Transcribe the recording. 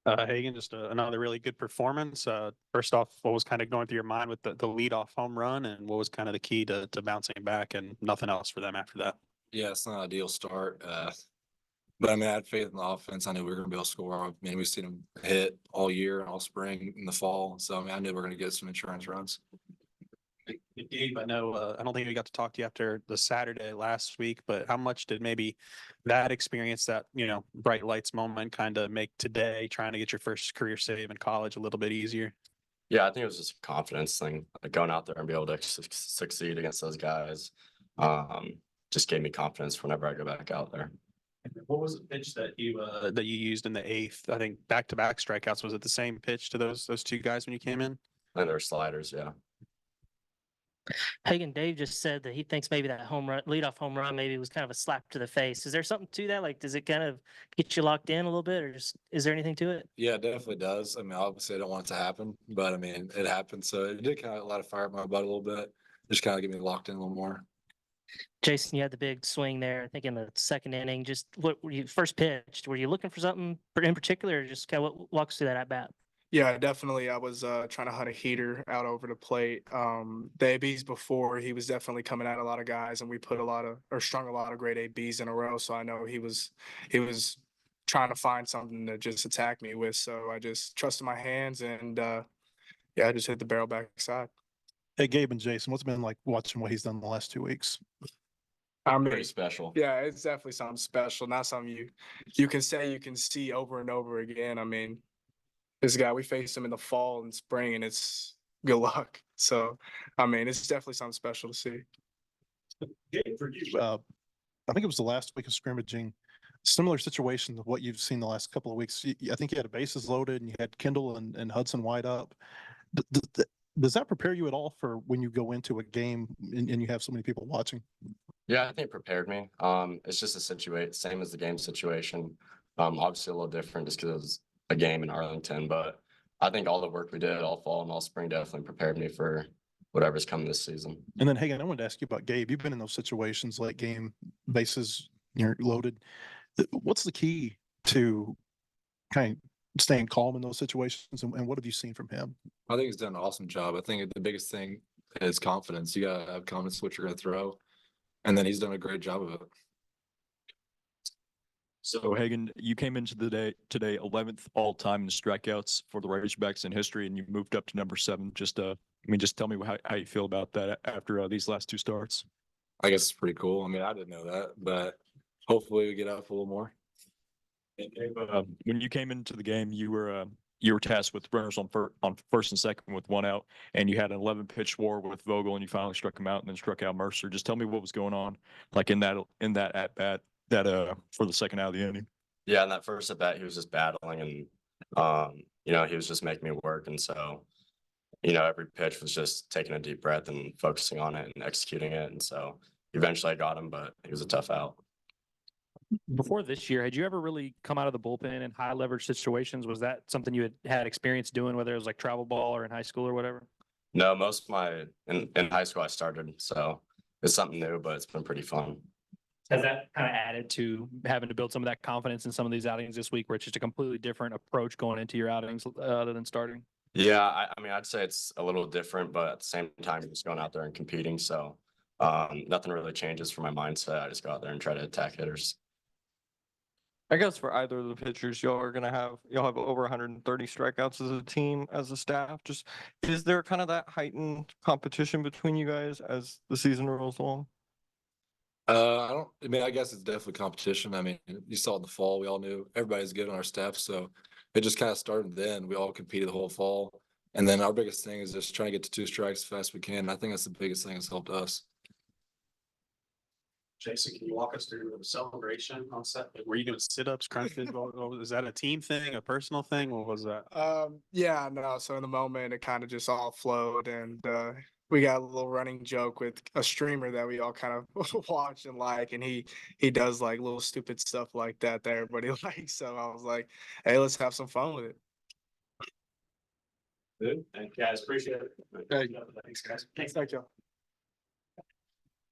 Hagen, just another really good performance. First off, what was kind of going through your mind with the leadoff home run, and what was kind of the key to bouncing back, and nothing else for them after that? Yeah, it's not an ideal start. But I mean, I had faith in the offense. I knew we were going to be able to score. I mean, we've seen them hit all year, all spring, in the fall. So, I mean, I knew we were going to get some insurance runs. Gabe, I know I don't think we got to talk to you after the Saturday last week, but how much did maybe that experience, that bright lights moment, kind of make today trying to get your first career save in college a little bit easier? Yeah, I think it was just a confidence thing, like going out there and be able to succeed against those guys. Just gave me confidence whenever I go back out there. What was the pitch that you used in the eighth? I think back-to-back strikeouts. Was it the same pitch to those two guys when you came in? And their sliders, yeah. Hagen, Dave just said that he thinks maybe that leadoff home run maybe was kind of a slap to the face. Is there something to that? Like, does it kind of get you locked in a little bit, or is there anything to it? Yeah, it definitely does. I mean, obviously, I don't want it to happen, but I mean, it happened. So it did kind of light a fire up my butt a little bit. Just kind of get me locked in a little more. Jayson, you had the big swing there, I think in the second inning. Just what were you first pitched? Were you looking for something in particular, or just kind of what walks through that at bat? Yeah, definitely. I was trying to hunt a heater out over the plate. The ABs before, he was definitely coming at a lot of guys, and we put strung a lot of great ABs in a row. So I know he was trying to find something to just attack me with. So I just trusted my hands, and I just hit the barrel backside. Hey, Gabe and Jayson, what's it been like watching what he's done the last 2 weeks? I mean, Pretty special. Yeah, it's definitely something special. Not something you can say you can see over and over again. I mean, this guy, we faced him in the fall and spring, and it's good luck. So, I mean, it's definitely something special to see. For you, I think it was the last week of scrimmaging. Similar situation to what you've seen the last couple of weeks. I think you had a bases loaded, and you had Kendall and Hudson wide up. Does that prepare you at all for when you go into a game and you have so many people watching? Yeah, I think it prepared me. It's just same as the game situation. Obviously a little different just because it was a game in Arlington, but I think all the work we did all fall and all spring definitely prepared me for whatever's coming this season. And then, Hagen, I wanted to ask you about Gabe. You've been in those situations, late game, bases loaded. What's the key to kind of staying calm in those situations, and what have you seen from him? I think he's done an awesome job. I think the biggest thing is confidence. You got to have confidence in what you're going to throw. And then he's done a great job of it. So, Hagen, you came into the day today 11th all-time in strikeouts for the Razorbacks in history, and you moved up to number 7. Just tell me how you feel about that after these last 2 starts. I guess it's pretty cool. I mean, I didn't know that, but hopefully we get up a little more. When you came into the game, you were tasked with runners on first and second with 1 out, and you had an 11-pitch war with Vogel, and you finally struck him out and then struck out Mercer. Just tell me what was going on, like in that at bat for the second out of the inning. Yeah, in that first at bat, he was just battling, and he was just making me work, and so every pitch was just taking a deep breath and focusing on it and executing it, and so eventually I got him, but he was a tough out. Before this year, had you ever really come out of the bullpen in high leverage situations? Was that something you had experience doing, whether it was like travel ball or in high school or whatever? No, most of in high school I started, so it's something new, but it's been pretty fun. Has that kind of added to having to build some of that confidence in some of these outings this week, where it's just a completely different approach going into your outings other than starting? Yeah, I mean, I'd say it's a little different, but at the same time, you're just going out there and competing. So nothing really changes for my mindset. I just go out there and try to attack hitters. I guess for either of the pitchers, y'all have over 130 strikeouts as a team, as a staff. Just, is there kind of that heightened competition between you guys as the season rolls along? I guess it's definitely competition. I mean, you saw in the fall, we all knew everybody's good on our staff. So it just kind of started then. We all competed the whole fall. And then our biggest thing is just trying to get to 2 strikes as fast as we can. And I think that's the biggest thing that's helped us. Jayson, can you walk us through the celebration on set? Were you doing sit-ups, crunches? Is that a team thing, a personal thing? What was that? So in the moment, it kind of just all flowed, and we got a little running joke with a streamer that we all kind of watch and like, and he does like little stupid stuff like that everybody likes. So I was like, hey, let's have some fun with it. Good. Thank you guys. Appreciate it. Thanks, guys. Thanks, y'all.